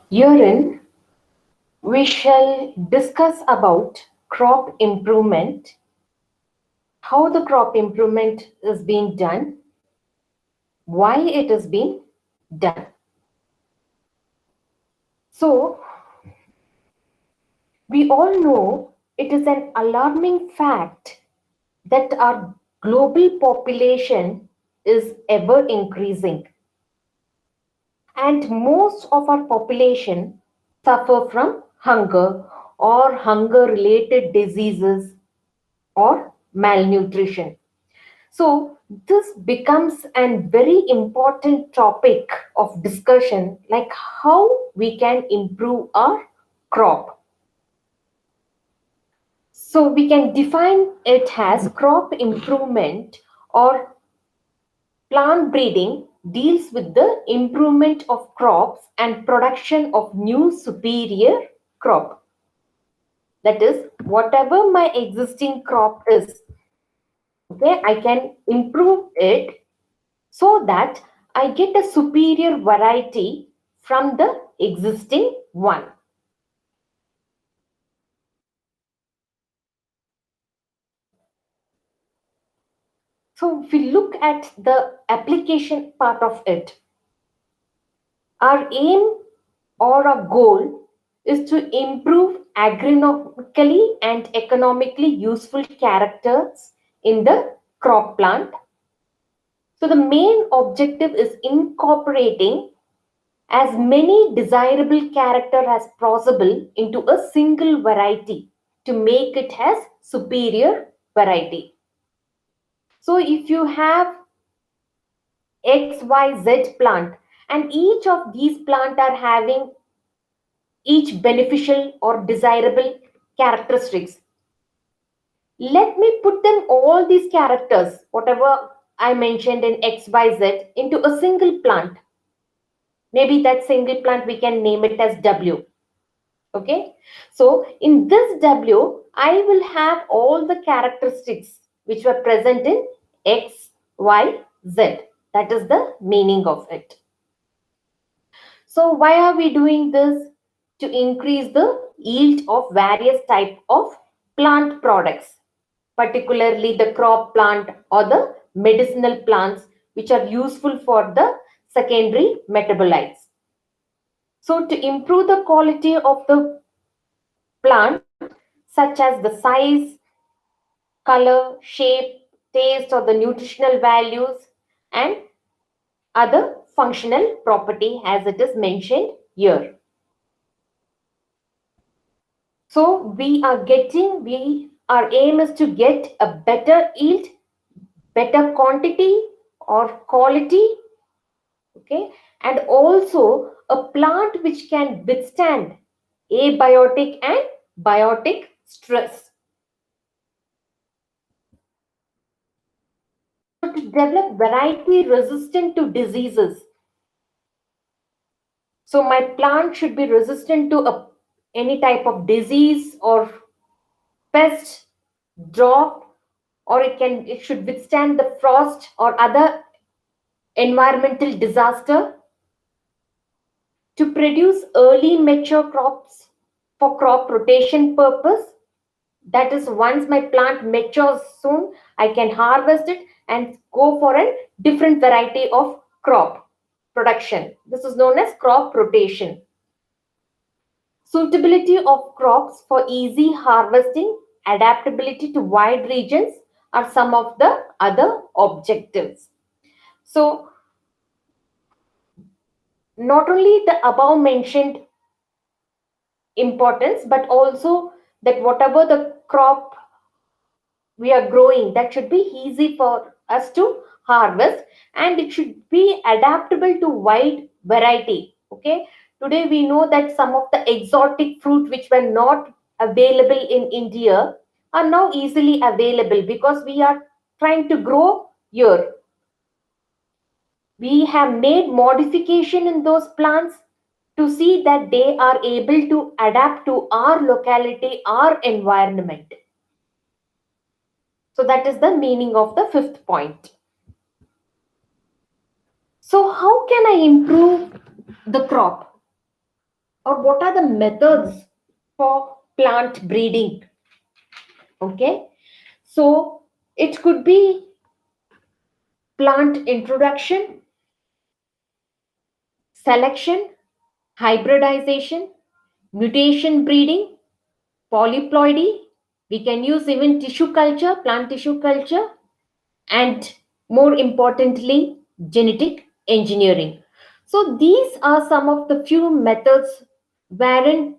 Herein, we shall discuss about crop improvement, how the crop improvement is being done, why it is being done. So, we all know it is an alarming fact that our global population is ever increasing, and most of our population suffer from hunger or hunger related diseases or malnutrition. So this becomes a very important topic of discussion, like how we can improve our crop. So we can define it as crop improvement or plant breeding deals with the improvement of crops and production of new superior crop. That is, whatever my existing crop is, okay, I can improve it so that I get a superior variety from the existing one. So if we look at the application part of it, our aim or our goal is to improve agronomically and economically useful characters in the crop plant. So the main objective is incorporating as many desirable character as possible into a single variety to make it as superior variety. So if you have XYZ plant and each of these plant are having each beneficial or desirable characteristics, let me put them all these characters, whatever I mentioned in XYZ, into a single plant. Maybe that single plant we can name it as W. Okay, so in this W, I will have all the characteristics which were present in X, Y, Z. That is the meaning of it. So why are we doing this? To increase the yield of various type of plant products, particularly the crop plant or the medicinal plants which are useful for the secondary metabolites. So to improve the quality of the plant, such as the size, color, shape, taste, or the nutritional values, and other functional property as it is mentioned here. So our aim is to get a better yield, better quantity or quality, okay, and also a plant which can withstand abiotic and biotic stress. So to develop variety resistant to diseases. So my plant should be resistant to any type of disease or pest, drought, or it should withstand the frost or other environmental disaster to produce early mature crops for crop rotation purpose. That is, once my plant matures soon, I can harvest it and go for a different variety of crop production. This is known as crop rotation. Suitability of crops for easy harvesting, adaptability to wide regions are some of the other objectives. So, not only the above mentioned importance, but also that whatever the crop we are growing, that should be easy for us to harvest, and it should be adaptable to wide variety. Okay, today we know that some of the exotic fruit which were not available in India are now easily available because we are trying to grow here. We have made modification in those plants to see that they are able to adapt to our locality, our environment. So that is the meaning of the fifth point. So how can I improve the crop? or what are the methods for plant breeding? Okay, so it could be plant introduction, selection, hybridization, mutation breeding, polyploidy. We can use even tissue culture, plant tissue culture, and more importantly, genetic engineering. So these are some of the few methods wherein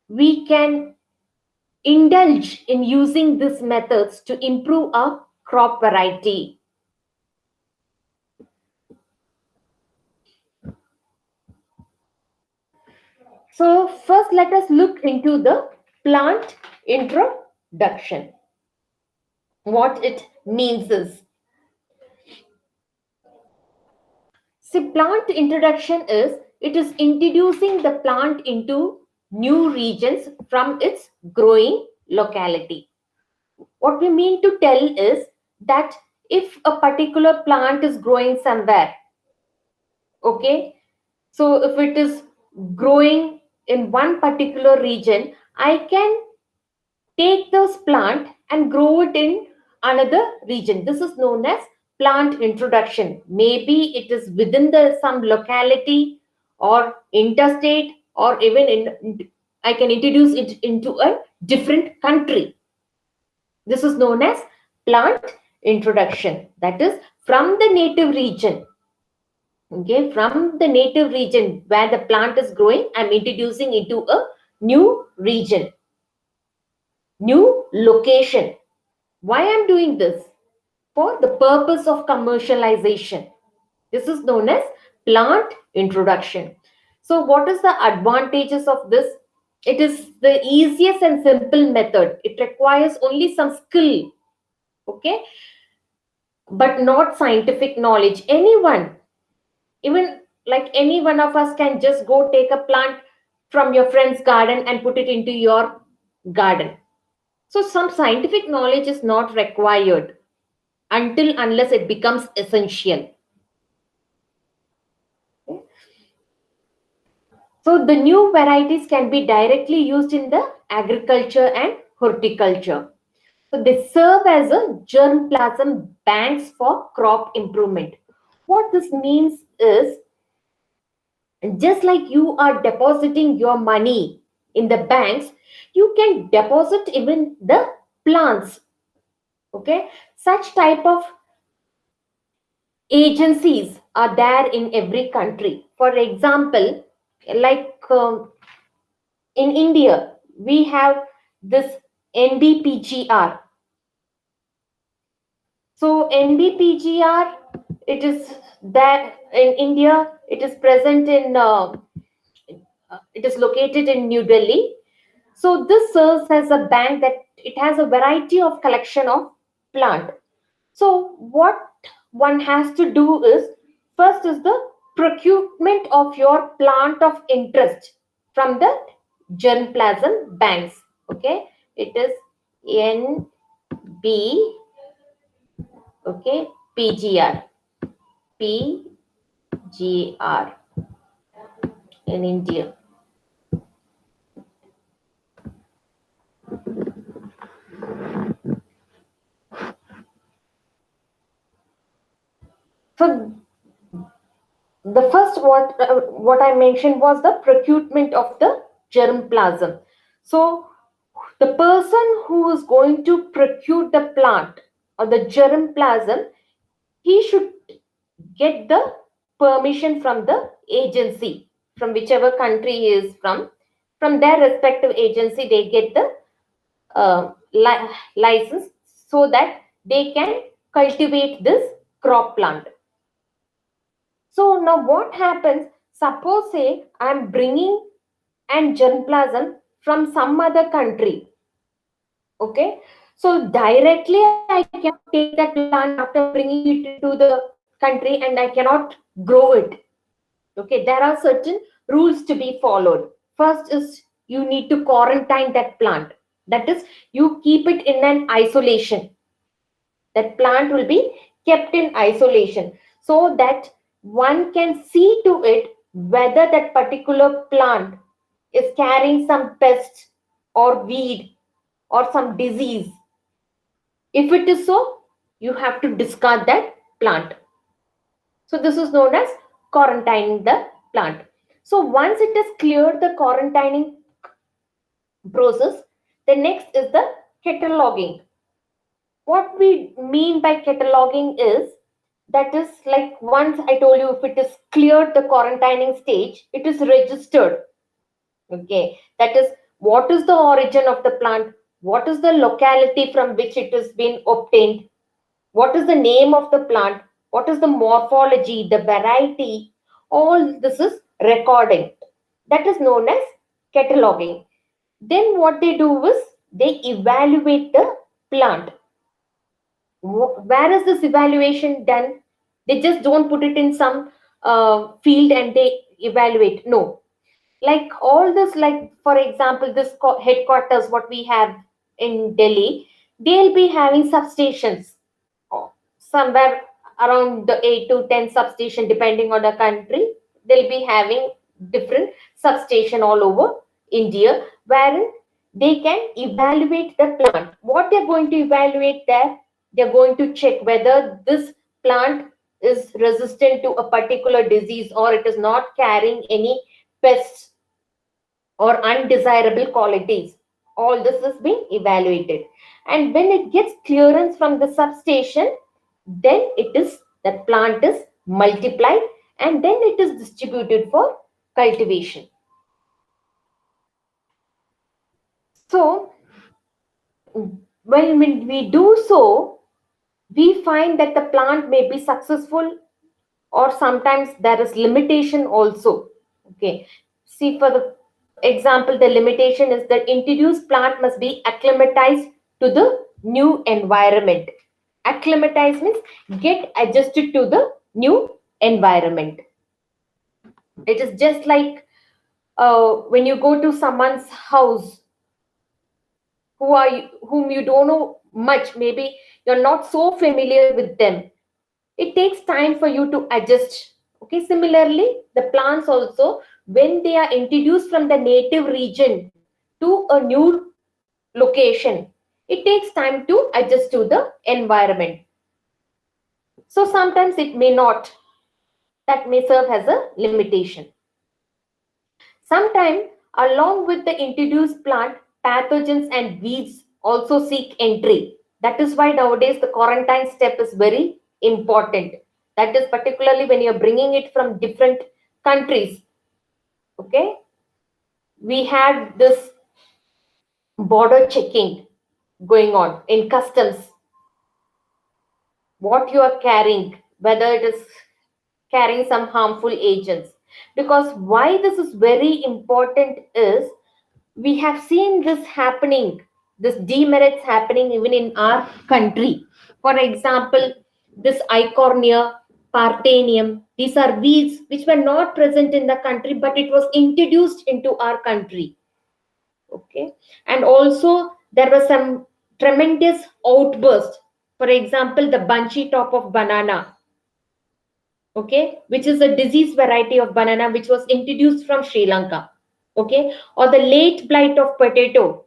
we can indulge in using these methods to improve our crop variety. So first let us look into the plant introduction. What it means is, see, plant introduction is, it is introducing the plant into new regions from its growing locality. What we mean to tell is that if a particular plant is growing somewhere, okay, so if it is growing in one particular region, I can take this plant and grow it in another region. This is known as plant introduction. Maybe it is within the some locality or interstate, or even I can introduce it into a different country. This is known as plant introduction. That is from the native region. Okay, from the native region where the plant is growing, I'm introducing into a new region, new location. Why I'm doing this? For the purpose of commercialization. This is known as plant introduction. So what is the advantages of this? It is the easiest and simple method. It requires only some skill, okay, but not scientific knowledge. Anyone, even like any one of us, can just go take a plant from your friend's garden and put it into your garden. So some scientific knowledge is not required until unless it becomes essential. So the new varieties can be directly used in the agriculture and horticulture. So they serve as a germplasm banks for crop improvement. What this means is, just like you are depositing your money in the banks, you can deposit even the plants. Okay, such type of agencies are there in every country. For example, like in India, we have this NBPGR. So NBPGR, it is that in India, it is present in, it is located in New Delhi. So this serves as a bank that it has a variety of collection of plant. So what one has to do is, first is the procurement of your plant of interest from the germplasm banks. Okay, it is NB, okay, PGR, PGR in India. So the first what I mentioned was the procurement of the germplasm. So the person who is going to procure the plant or the germplasm, he should get the permission from the agency, from whichever country he is from their respective agency. They get the license so that they can cultivate this crop plant. So now what happens? Suppose say I'm bringing an germplasm from some other country. Okay, so directly I cannot take that plant after bringing it into the country and I cannot grow it. Okay, there are certain rules to be followed. First is, you need to quarantine that plant. That is, you keep it in an isolation. That plant will be kept in isolation so that one can see to it whether that particular plant is carrying some pest or weed or some disease. If it is so, you have to discard that plant. So this is known as quarantining the plant. So once it is cleared the quarantining process, the next is the cataloging. What we mean by cataloging is, that is like once I told you, if it is cleared the quarantining stage, it is registered. Okay, that is what is the origin of the plant, what is the locality from which it has been obtained, what is the name of the plant, what is the morphology, the variety, all this is recording. That is known as cataloging. Then what they do is they evaluate the plant. Where is this evaluation done? They just don't put it in some field and they evaluate. No, like all this, like for example this headquarters what we have in Delhi, they'll be having substations, somewhere around the 8 to 10 substation depending on the country. They'll be having different substation all over India, wherein they can evaluate the plant. What they're going to evaluate there, they're going to check whether this plant is resistant to a particular disease or it is not carrying any pests or undesirable qualities. All this is being evaluated. And when it gets clearance from the substation, then it is, that plant is multiplied and then it is distributed for cultivation. So when we do so, we find that the plant may be successful or sometimes there is limitation also. Okay, see, for the example, the limitation is that introduced plant must be acclimatized to the new environment. Acclimatize means get adjusted to the new environment. It is just like when you go to someone's house whom you don't know much, maybe you're not so familiar with them, it takes time for you to adjust. Okay, similarly the plants also, when they are introduced from the native region to a new location, it takes time to adjust to the environment. So sometimes it may not, that may serve as a limitation. Sometimes along with the introduced plant, pathogens and weeds also seek entry. That is why nowadays the quarantine step is very important. That is particularly when you're bringing it from different countries. Okay, we had this border checking going on in customs, what you are carrying, whether it is carrying some harmful agents. Because why this is very important is, we have seen this happening, this demerits happening even in our country. For example, this Icornia, Parthenium, these are weeds which were not present in the country, but it was introduced into our country. Okay, and also there was some tremendous outburst. For example, the bunchy top of banana, okay, which is a disease variety of banana which was introduced from Sri Lanka. Okay, or the late blight of potato,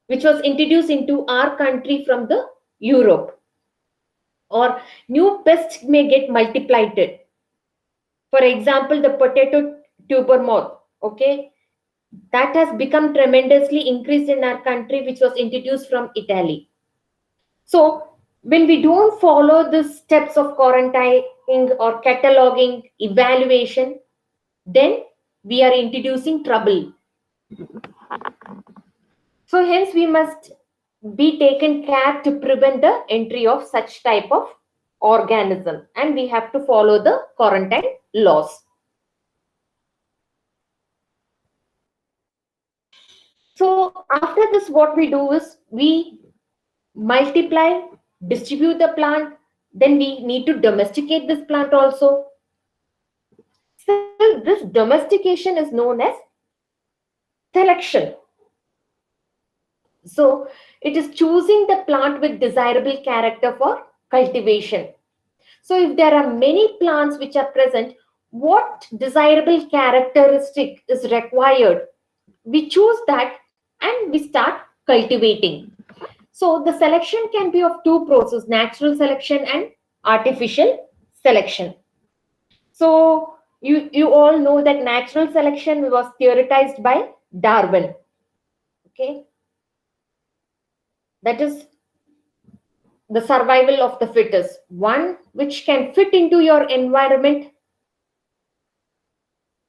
which was introduced into our country from the Europe. Or new pests may get multiplied. For example, the potato tuber moth, okay, that has become tremendously increased in our country, which was introduced from Italy. So when we don't follow the steps of quarantining or cataloging, evaluation, then we are introducing trouble. So hence we must be taken care to prevent the entry of such type of organism, and we have to follow the quarantine laws. So after this, what we do is we multiply, distribute the plant, then we need to domesticate this plant also. So this domestication is known as selection. So it is choosing the plant with desirable character for cultivation. So if there are many plants which are present, what desirable characteristic is required we choose that and we start cultivating. So the selection can be of two processes, natural selection and artificial selection. So you all know that natural selection was theorized by Darwin. Okay, that is the survival of the fittest, one which can fit into your environment,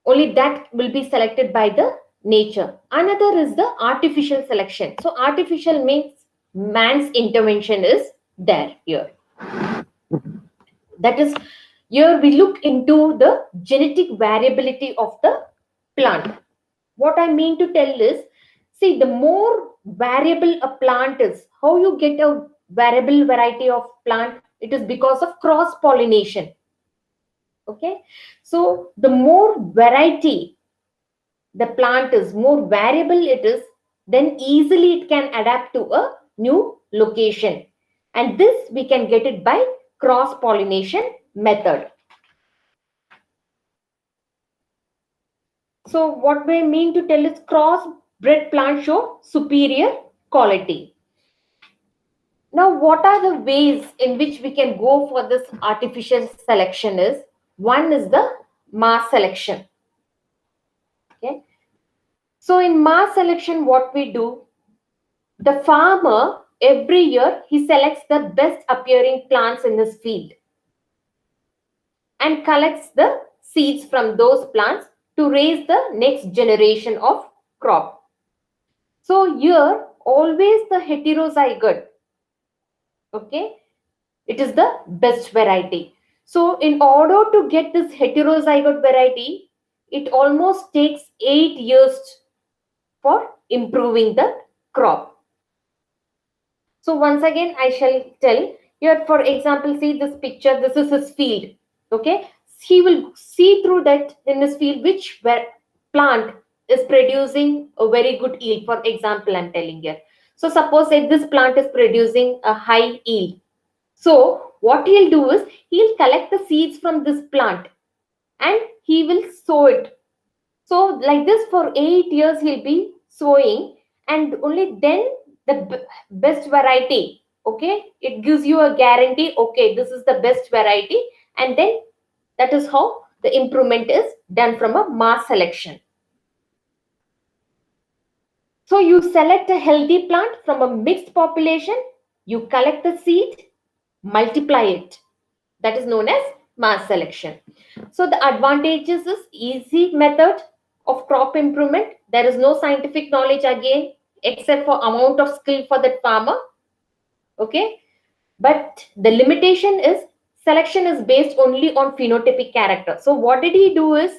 only that will be selected by the nature. Another is the artificial selection. So artificial means man's intervention is there here. That is, here we look into the genetic variability of the plant. What I mean to tell is, see, the more variable a plant is, how you get a variable variety of plant, it is because of cross pollination. Okay, so the more variety the plant is, more variable it is, then easily it can adapt to a new location, and this we can get it by cross pollination method. So what we mean to tell is, cross bred plants show superior quality. Now what are the ways in which we can go for this artificial selection is, one is the mass selection. Okay, so in mass selection what we do, the farmer every year he selects the best appearing plants in his field and collects the seeds from those plants to raise the next generation of crop. So here always the heterozygote, okay, it is the best variety. So in order to get this heterozygote variety, it almost takes 8 years for improving the crop. So once again, I shall tell here, for example, see this picture, this is his field. Okay, he will see through that in his field which plant is producing a very good yield. For example, I'm telling here. So suppose that this plant is producing a high yield. So what he'll do is, he'll collect the seeds from this plant and he will sow it. So like this for 8 years he'll be sowing, and only then the best variety, okay, it gives you a guarantee, okay, this is the best variety, and then that is how the improvement is done from a mass selection. So you select a healthy plant from a mixed population, you collect the seed, multiply it. That is known as mass selection. So the advantages is easy method of crop improvement. There is no scientific knowledge again, except for amount of skill for that farmer. Okay, but the limitation is, selection is based only on phenotypic character. So what did he do is,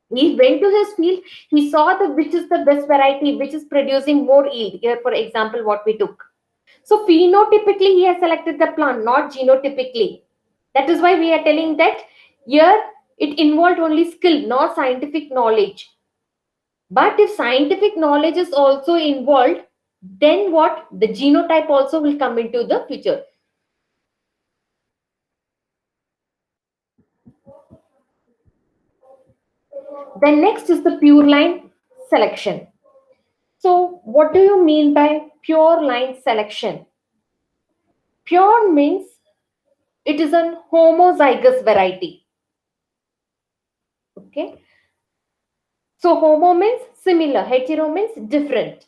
he went to his field, he saw the which is the best variety, which is producing more yield. Here, for example, what we took. So phenotypically, he has selected the plant, not genotypically. That is why we are telling that here it involved only skill, not scientific knowledge. But if scientific knowledge is also involved, then what? The genotype also will come into the picture. Then next is the pure line selection. So what do you mean by pure line selection? Pure means it is an homozygous variety. Okay. So homo means similar, hetero means different.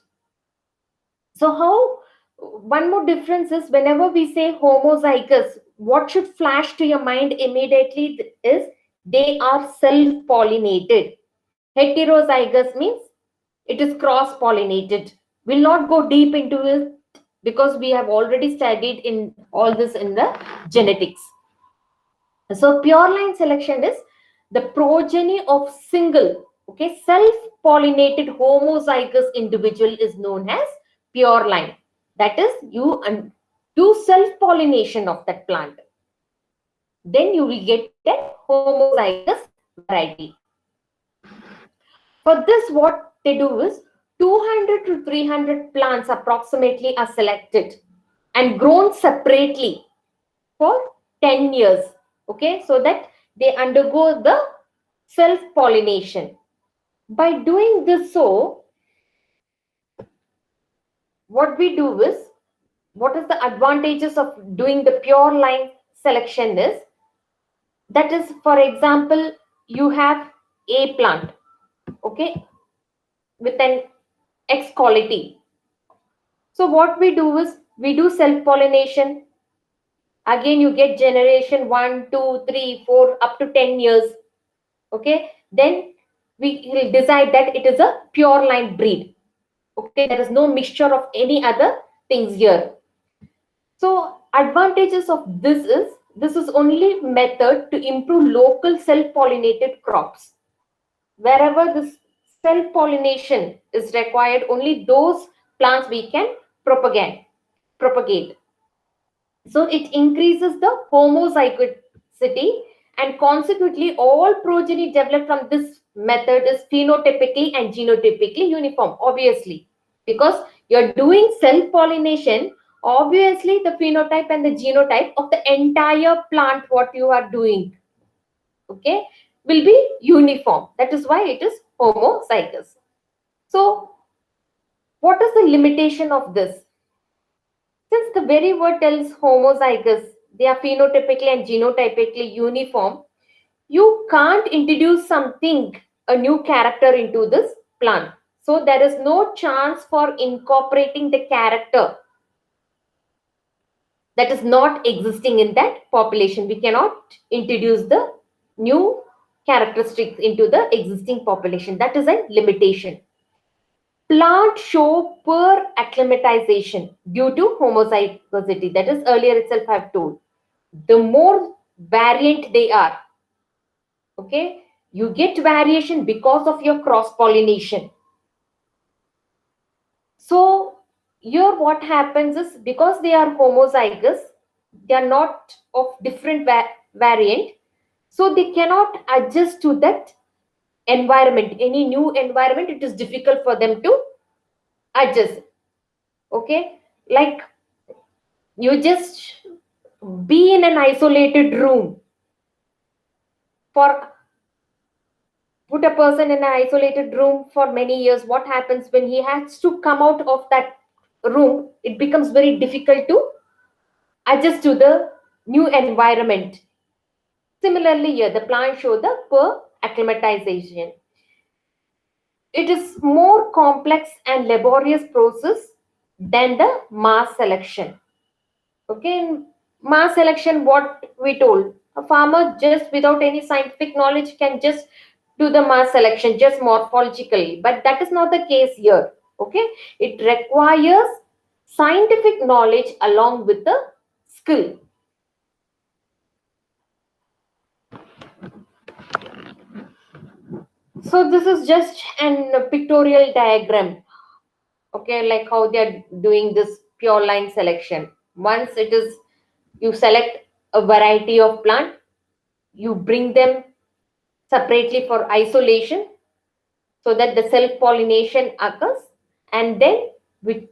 So how, one more difference is, whenever we say homozygous, what should flash to your mind immediately is, they are self-pollinated. Heterozygous means it is cross-pollinated. We'll not go deep into it because we have already studied in all this in the genetics. So pure line selection is the progeny of single, okay, self-pollinated homozygous individual is known as pure line. That is, you do self-pollination of that plant. Then you will get a homozygous variety. For this, what they do is, 200 to 300 plants approximately are selected and grown separately for 10 years. Okay, so that they undergo the self pollination. By doing this, so what we do is, what is the advantages of doing the pure line selection is, that is, for example, you have a plant, okay, with an X quality. So what we do is, we do self pollination. Again, you get generation 1, 2, 3, 4 up to 10 years. Okay, then we will decide that it is a pure line breed. Okay, there is no mixture of any other things here. So advantages of this is only method to improve local self-pollinated crops. Wherever this self-pollination is required, only those plants we can propagate. So it increases the homozygosity, and consequently all progeny developed from this method is phenotypically and genotypically uniform, obviously. Because you're doing self-pollination, obviously the phenotype and the genotype of the entire plant, what you are doing, okay, will be uniform. That is why it is homozygous. So what is the limitation of this? Since the very word tells homozygous, they are phenotypically and genotypically uniform, you can't introduce something, a new character into this plant. So there is no chance for incorporating the character that is not existing in that population. We cannot introduce the new characteristics into the existing population. That is a limitation. Plant show poor acclimatization due to homozygosity. That is, earlier itself I have told. The more variant they are, okay, you get variation because of your cross pollination. So here what happens is, because they are homozygous, they are not of different variant, so they cannot adjust to that environment. Any new environment, it is difficult for them to adjust. Okay, like you just be in an isolated room for, put a person in an isolated room for many years. What happens when he has to come out of that room? It becomes very difficult to adjust to the new environment. Similarly, here the plant show the poor acclimatization. It is more complex and laborious process than the mass selection. Okay, in mass selection, what we told, a farmer just without any scientific knowledge can just do the mass selection just morphologically, but that is not the case here. Okay, it requires scientific knowledge along with the skill. So this is just an pictorial diagram, okay, like how they are doing this pure line selection. Once it is, you select a variety of plant, you bring them separately for isolation so that the self pollination occurs, and then if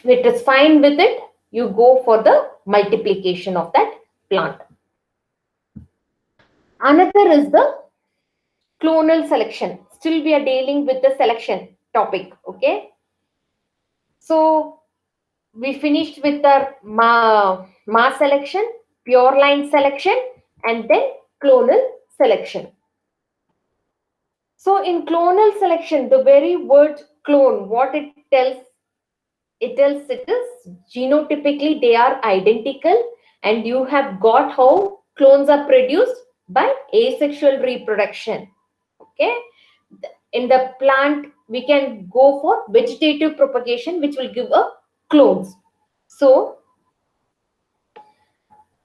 it is fine with it, you go for the multiplication of that plant. Another is the clonal selection. Still we are dealing with the selection topic. Okay, so we finished with the mass selection, pure line selection, and then clonal selection. So in clonal selection, the very word clone, what it is genotypically they are identical, and you have got how clones are produced by asexual reproduction. Okay, in the plant we can go for vegetative propagation, which will give a clones. So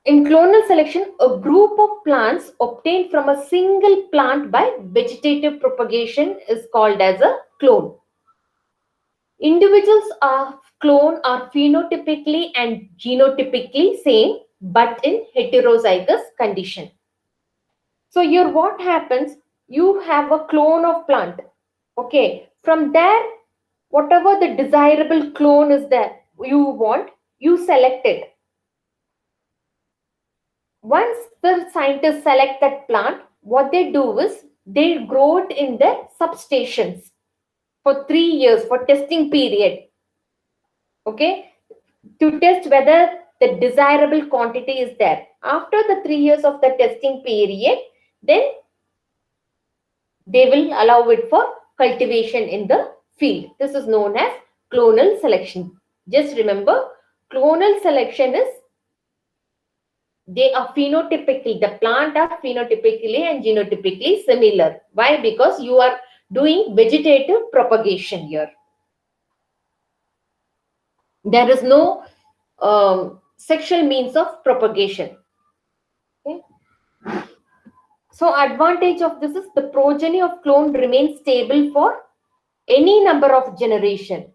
in clonal selection, a group of plants obtained from a single plant by vegetative propagation is called as a clone. Individuals of clone are phenotypically and genotypically same, but in heterozygous condition. So here what happens, you have a clone of plant. Okay, from there, whatever the desirable clone is there you want, you select it. Once the scientists select that plant, what they do is they grow it in the substations for 3 years for testing period. Okay, to test whether the desirable quantity is there. After the 3 years of the testing period, then they will allow it for cultivation in the field. This is known as clonal selection. Just remember, clonal selection is they are phenotypically, the plant are phenotypically and genotypically similar. Why? Because you are doing vegetative propagation here. There is no sexual means of propagation. Okay. So advantage of this is the progeny of clone remains stable for any number of generation.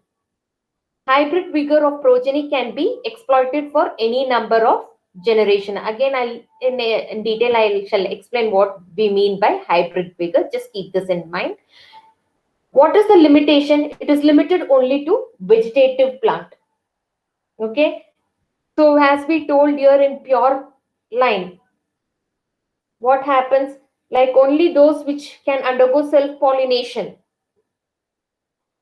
Hybrid vigor of progeny can be exploited for any number of generation. Again, in detail I shall explain what we mean by hybrid vigor. Just keep this in mind. What is the limitation? It is limited only to vegetative plant. Okay. So as we told here in pure line, what happens? Like only those which can undergo self-pollination,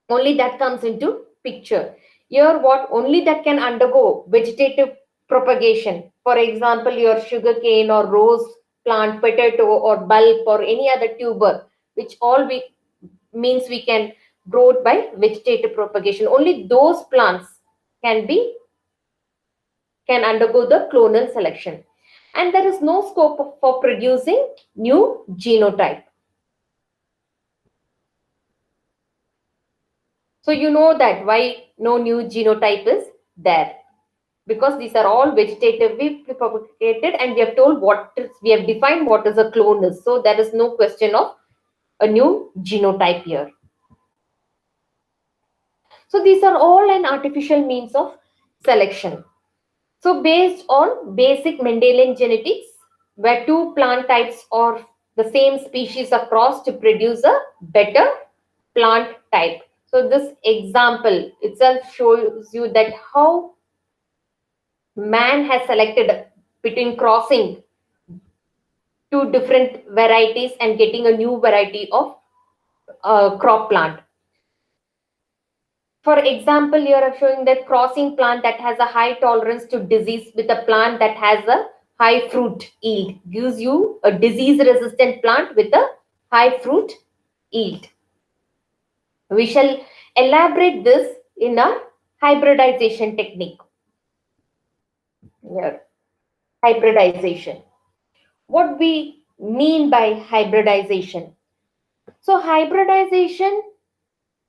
only that comes into picture. Here what? Only that can undergo vegetative propagation. For example, your sugarcane or rose plant, potato or bulb or any other tuber, which all we means we can grow it by vegetative propagation. Only those plants can undergo the clonal selection. And there is no scope for producing new genotype. So you know that why no new genotype is there. Because these are all vegetatively propagated and we have told we have defined what is a clone is. So there is no question of a new genotype here. So these are all an artificial means of selection. So based on basic Mendelian genetics, where two plant types or the same species are crossed to produce a better plant type. So this example itself shows you that how man has selected between crossing two different varieties and getting a new variety of crop plant. For example, here I'm showing that crossing plant that has a high tolerance to disease with a plant that has a high fruit yield gives you a disease resistant plant with a high fruit yield. We shall elaborate this in a hybridization technique. Here, hybridization. What we mean by hybridization? So hybridization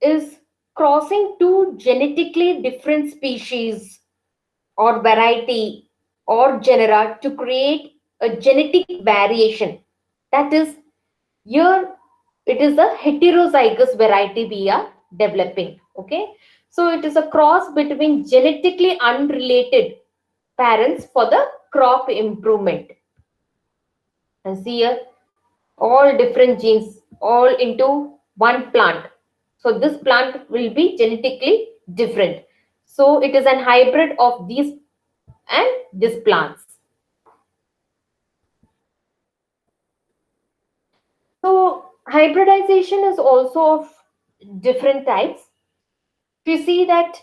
is crossing two genetically different species or variety or genera to create a genetic variation. That is, here it is a heterozygous variety we are developing. Okay, so it is a cross between genetically unrelated parents for the crop improvement. And see here, all different genes all into one plant. So this plant will be genetically different. So it is an hybrid of these and these plants. So hybridization is also of different types. If you see that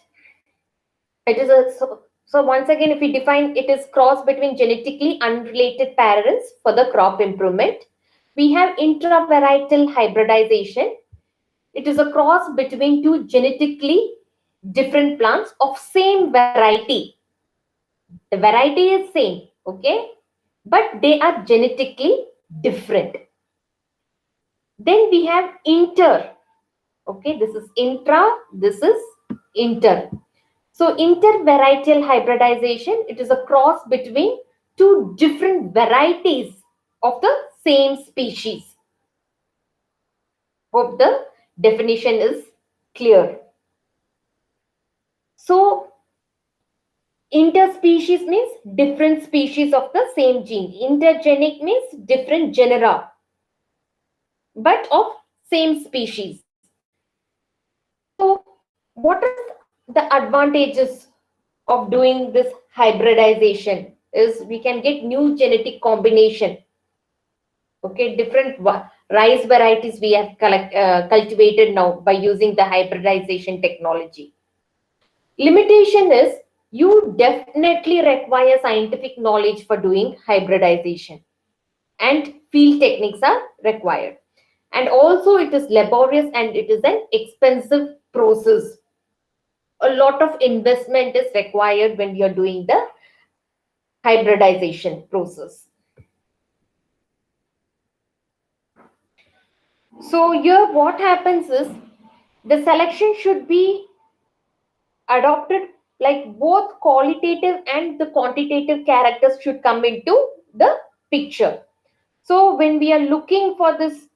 it is a so once again, if we define, it is cross between genetically unrelated parents for the crop improvement. We have intravarietal hybridization. It is a cross between two genetically different plants of same variety. The variety is same, okay, but they are genetically different. Then we have inter. Okay, this is intra, this is inter. So intervarietal hybridization, it is a cross between two different varieties of the same species. Hope the definition is clear. So interspecies means different species of the same gene. Intergenic means different genera, but of same species. So what are the advantages of doing this hybridization? Is we can get new genetic combination. Okay, different rice varieties we have cultivated now by using the hybridization technology. Limitation is you definitely require scientific knowledge for doing hybridization, and field techniques are required. And also it is laborious and it is an expensive process. A lot of investment is required when you're doing the hybridization process. So here what happens is the selection should be adopted, like both qualitative and the quantitative characters should come into the picture. So when we are looking for this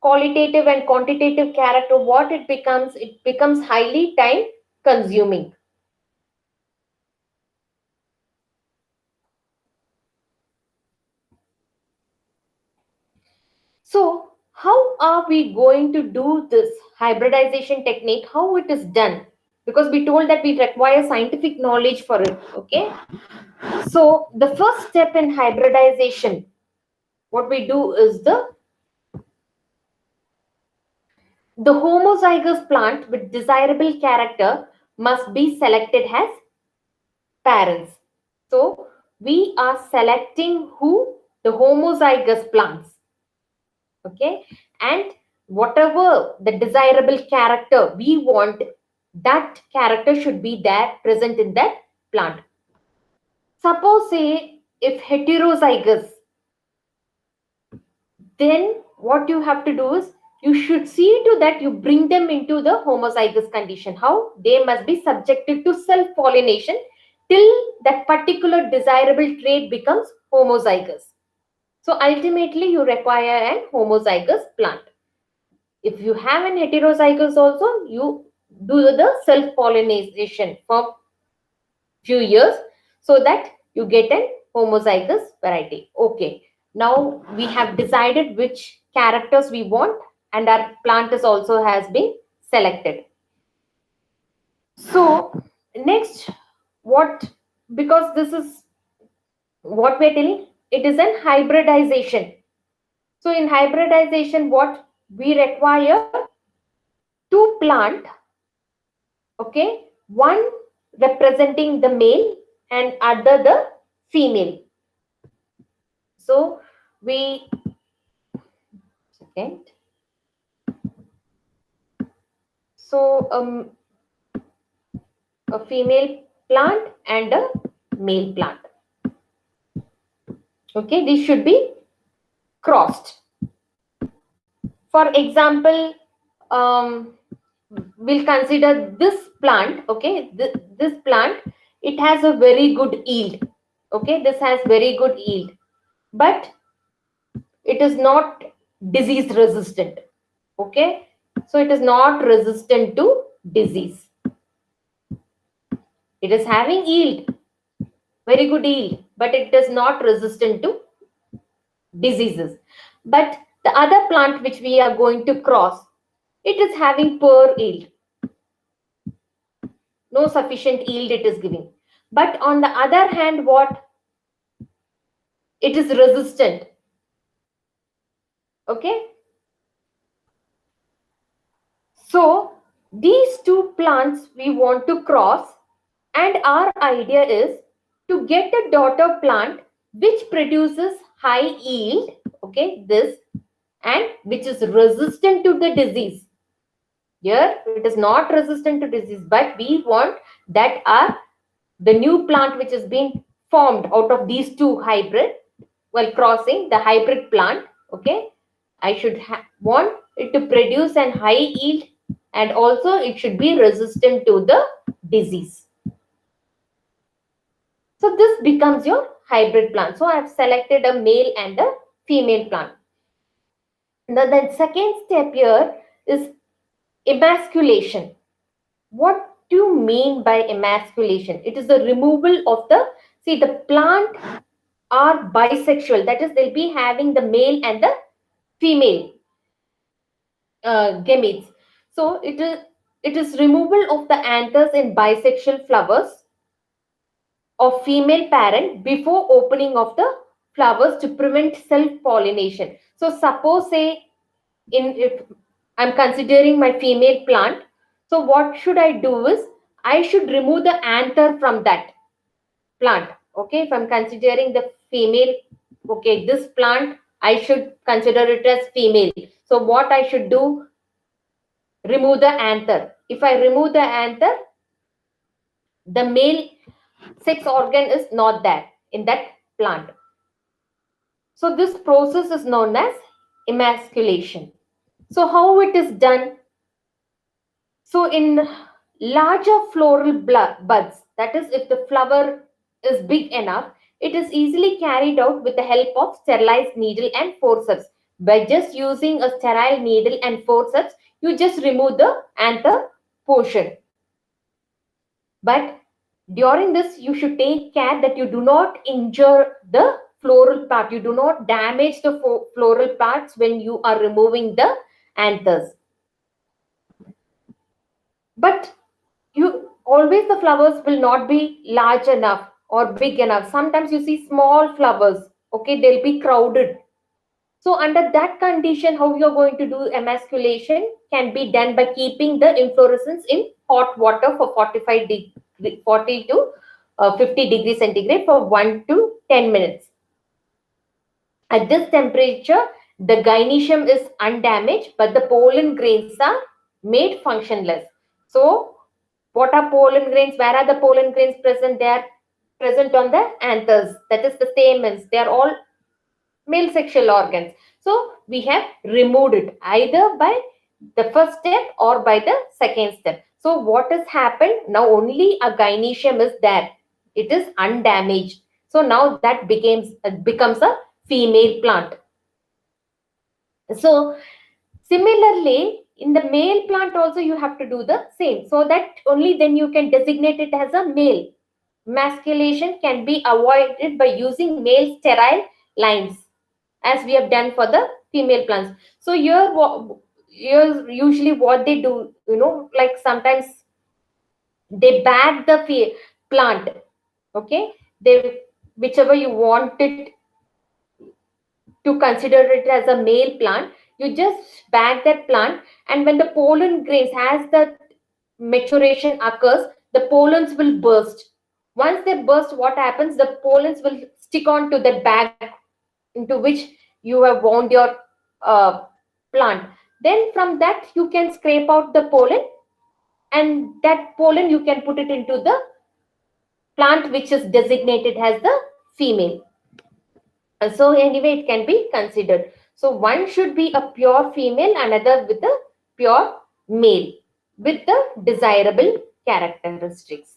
qualitative and quantitative character, what it becomes highly time consuming. So how are we going to do this hybridization technique? How it is done? Because we told that we require scientific knowledge for it. Okay. So the first step in hybridization, what we do is the homozygous plant with desirable character must be selected as parents. So we are selecting who? The homozygous plants. Okay. And whatever the desirable character we want, that character should be there present in that plant. Suppose say if heterozygous, then what you have to do is you should see to that you bring them into the homozygous condition. How? They must be subjected to self-pollination till that particular desirable trait becomes homozygous. So ultimately you require an homozygous plant. If you have an heterozygous also, you do the self-pollination for few years so that you get an homozygous variety. Okay, now we have decided which characters we want and our plant is also has been selected. So next, what, because this is what we're telling, it is an hybridization. So in hybridization, what we require, two plant, okay, one representing the male and other the female. So we, second, so a female plant and a male plant. Okay, this should be crossed. For example, we'll consider this plant. Okay, this plant, it has a very good yield. Okay, this has very good yield, but it is not disease resistant. Okay, so it is not resistant to disease. It is having yield, very good yield, but it is not resistant to diseases. But the other plant which we are going to cross, it is having poor yield, no sufficient yield it is giving. But on the other hand, what, it is resistant. Okay, so these two plants we want to cross, and our idea is to get a daughter plant which produces high yield, okay, this, and which is resistant to the disease. Here it is not resistant to disease, but we want that the new plant which is being formed out of these two hybrid, while crossing the hybrid plant, okay, I should want it to produce an high yield, and also it should be resistant to the disease. So this becomes your hybrid plant. So I have selected a male and a female plant. Now the second step here is emasculation. What do you mean by emasculation? It is the removal of the, see, the plant are bisexual. That is, they'll be having the male and the female gametes. So it is removal of the anthers in bisexual flowers of female parent before opening of the flowers to prevent self-pollination. So suppose say if I'm considering my female plant, so what should I do is I should remove the anther from that plant. Okay, if I'm considering the female, okay, this plant I should consider it as female. So what I should do, remove the anther. If I remove the anther, the male sex organ is not there in that plant. So this process is known as emasculation. So how it is done? So in larger floral buds, that is if the flower is big enough, it is easily carried out with the help of sterilized needle and forceps. By just using a sterile needle and forceps, you just remove the anther portion. But during this, you should take care that you do not injure the floral part. You do not damage the floral parts when you are removing the anthers. But you always, the flowers will not be large enough or big enough. Sometimes you see small flowers, okay, they'll be crowded. So under that condition, how you're going to do emasculation can be done by keeping the inflorescence in hot water for 40 to 50 degrees centigrade for 1 to 10 minutes. At this temperature, the gynoecium is undamaged, but the pollen grains are made functionless. So what are pollen grains? Where are the pollen grains present? They are present on the anthers, that is the stamens. They are all male sexual organs. So we have removed it either by the first step or by the second step. So what has happened? Now only a gynoecium is there. It is undamaged. So now that becomes a female plant. So similarly, in the male plant also you have to do the same, so that only then you can designate it as a male. Emasculation can be avoided by using male sterile lines, as we have done for the female plants. So here usually what they do, like sometimes they bag the plant, okay, they, whichever you want it to consider it as a male plant, you just bag that plant, and when the pollen grains, as the maturation occurs, the pollens will burst. Once they burst, what happens? The pollens will stick on to that bag into which you have wound your plant. Then from that you can scrape out the pollen, and that pollen you can put it into the plant which is designated as the female. So anyway, it can be considered. So one should be a pure female, another with a pure male with the desirable characteristics.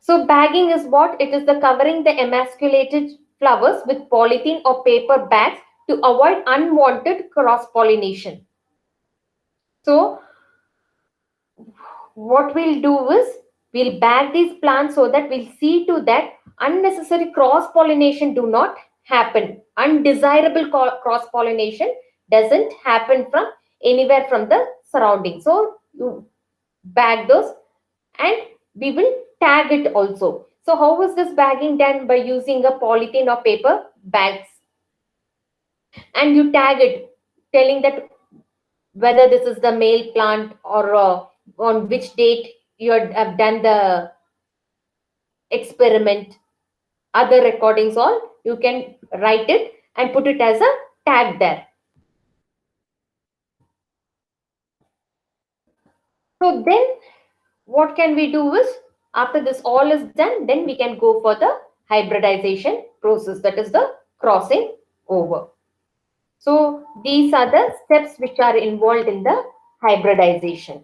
So bagging is what? It is the covering the emasculated flowers with polythene or paper bags to avoid unwanted cross-pollination. So what we'll do is we'll bag these plants so that we'll see to that unnecessary cross-pollination do not happen. Undesirable cross-pollination doesn't happen from anywhere from the surrounding. So you bag those, and we will tag it also. So how is this bagging done? By using a polythene or paper bags, and you tag it telling that whether this is the male plant or on which date you have done the experiment, other recordings, all you can write it and put it as a tag there. So then what can we do is, after this all is done, then we can go for the hybridization process, that is the crossing over. So these are the steps which are involved in the hybridization.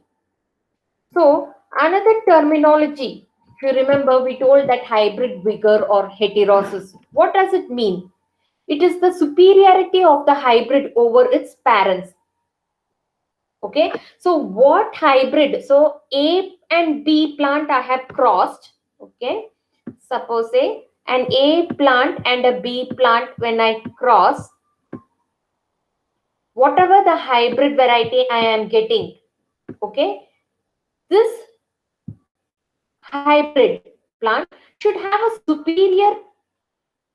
So another terminology, if you remember, we told that hybrid vigor or heterosis. What does it mean? It is the superiority of the hybrid over its parents. Okay, so what hybrid? So A and B plant I have crossed. Okay, suppose an A plant and a B plant, when I cross, whatever the hybrid variety I am getting, okay, this hybrid plant should have a superior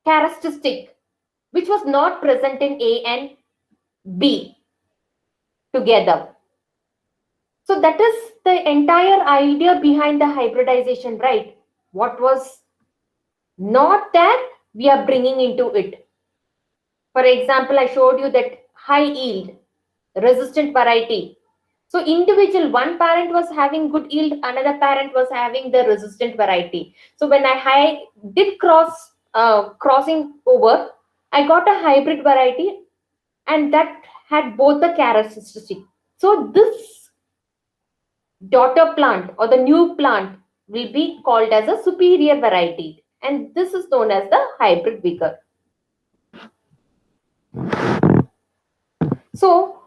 characteristic which was not present in A and B together. So that is the entire idea behind the hybridization, right? What was not that we are bringing into it. For example, I showed you that high yield, resistant variety. So individual, one parent was having good yield, another parent was having the resistant variety. So when I did crossing over, I got a hybrid variety and that had both the characteristics. So this daughter plant or the new plant will be called as a superior variety, and this is known as the hybrid vigor. So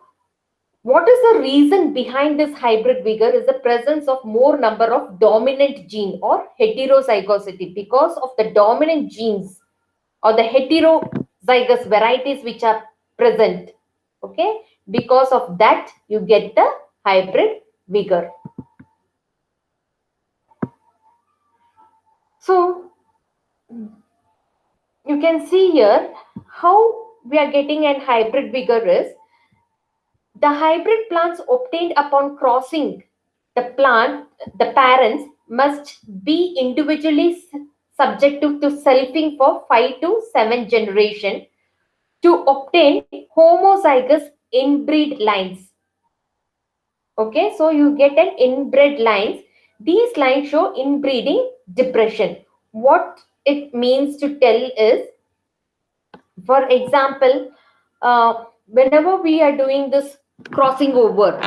what is the reason behind this hybrid vigor is the presence of more number of dominant gene or heterozygosity. Because of the dominant genes or the heterozygous varieties which are present, okay, because of that you get the hybrid vigor. So you can see here how we are getting an hybrid vigor is the hybrid plants obtained upon crossing the plant, the parents must be individually subjected to selfing for 5 to 7 generation to obtain homozygous inbreed lines. Okay, so you get an inbred lines. These lines show inbreeding depression. What it means to tell is, for example, whenever we are doing this crossing over,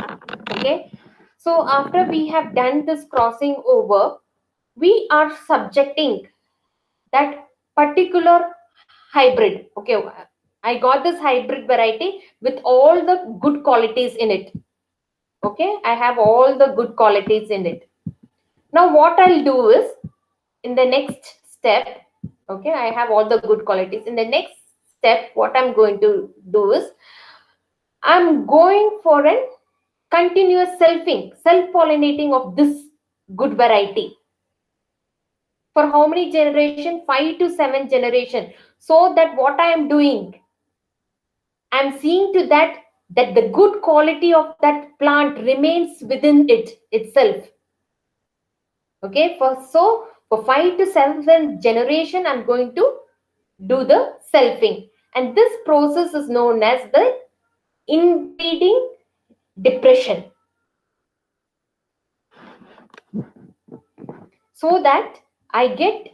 okay, so after we have done this crossing over, we are subjecting that particular hybrid. Okay, I got this hybrid variety with all the good qualities in it. Okay, I have all the good qualities in it. Now what I'll do is, in the next step, okay, I have all the good qualities. In the next step, what I'm going to do is, I'm going for a continuous selfing, self-pollinating of this good variety. For how many generation? 5 to 7 generation. So that what I am doing, I'm seeing to that the good quality of that plant remains within it itself. Okay, for 5 to 7 generation, I'm going to do the selfing. And this process is known as the inbreeding depression. So that I get,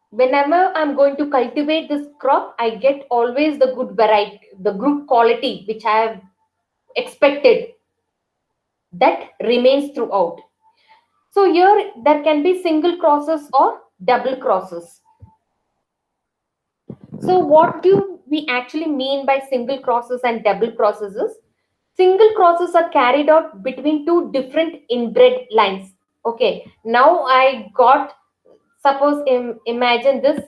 whenever I'm going to cultivate this crop, I get always the good variety, the good quality which I have expected, that remains throughout. So here there can be single crosses or double crosses. So what do we actually mean by single crosses and double crosses is, single crosses are carried out between two different inbred lines. Okay, now I got, suppose imagine this,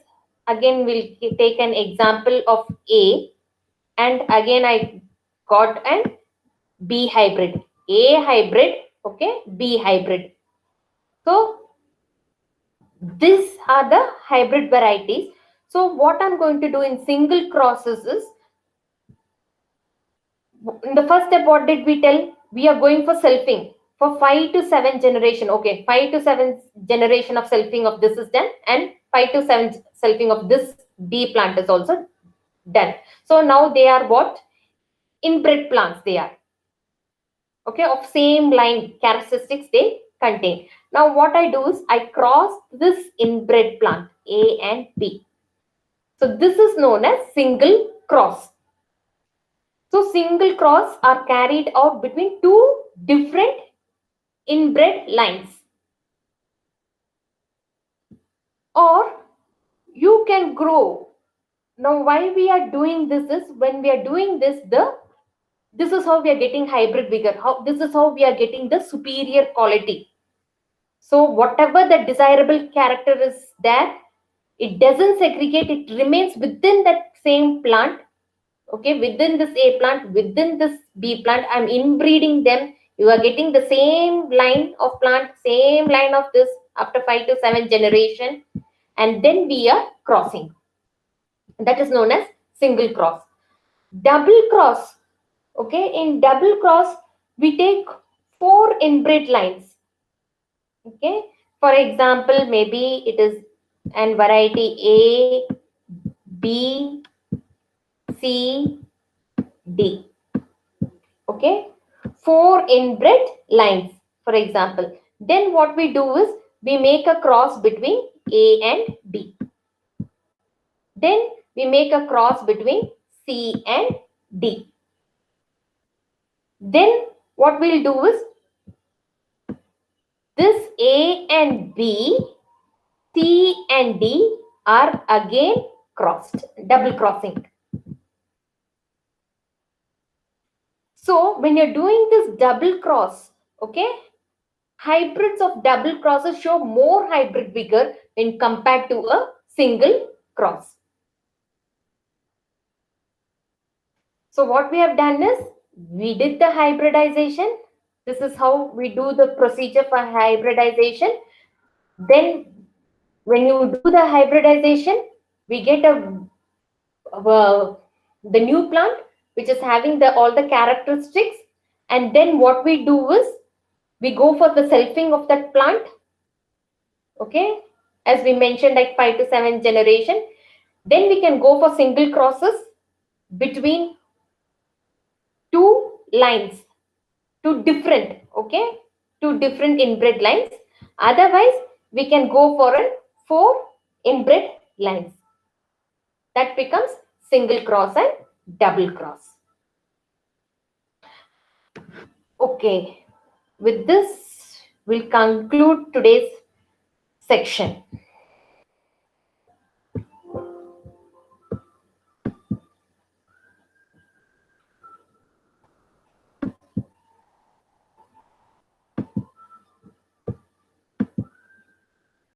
again we'll take an example of A, and again I got an B hybrid, A hybrid, okay, B hybrid. So these are the hybrid varieties. So what I'm going to do in single crosses is, in the first step, what did we tell? We are going for selfing for 5 to 7 generation. Okay, 5 to 7 generation of selfing of this is done, and 5 to 7 selfing of this B plant is also done. So now they are what? Inbred plants they are. Okay, of same line characteristics they contain. Now what I do is, I cross this inbred plant A and B. So this is known as single cross. So single cross are carried out between two different inbred lines. Or you can grow. Now why we are doing this is, when we are doing this, this is how we are getting hybrid vigor. This is how we are getting the superior quality. So whatever the desirable character is there, it doesn't segregate, it remains within that same plant. Okay, within this A plant, within this B plant, I'm inbreeding them. You are getting the same line of plant, same line of this after 5 to 7 generation, and then we are crossing. That is known as single cross. Double cross. Okay, in double cross, we take 4 inbred lines. Okay, for example, maybe it is an variety A, B, C, D. Okay, 4 inbred lines, for example. Then what we do is we make a cross between A and B. Then we make a cross between C and D. Then what we'll do is this A and B, C and D are again crossed, double crossing. So when you're doing this double cross, okay, hybrids of double crosses show more hybrid vigor when compared to a single cross. So what we have done is we did the hybridization. This is how we do the procedure for hybridization. Then when you do the hybridization, we get the new plant which is having all the characteristics. And then what we do is we go for the selfing of that plant. Okay, as we mentioned, like 5 to 7 generation. Then we can go for single crosses between two lines, two different, okay, two different inbred lines. Otherwise, we can go for a 4 inbred lines. That becomes single cross and double cross. Okay, with this, we'll conclude today's section.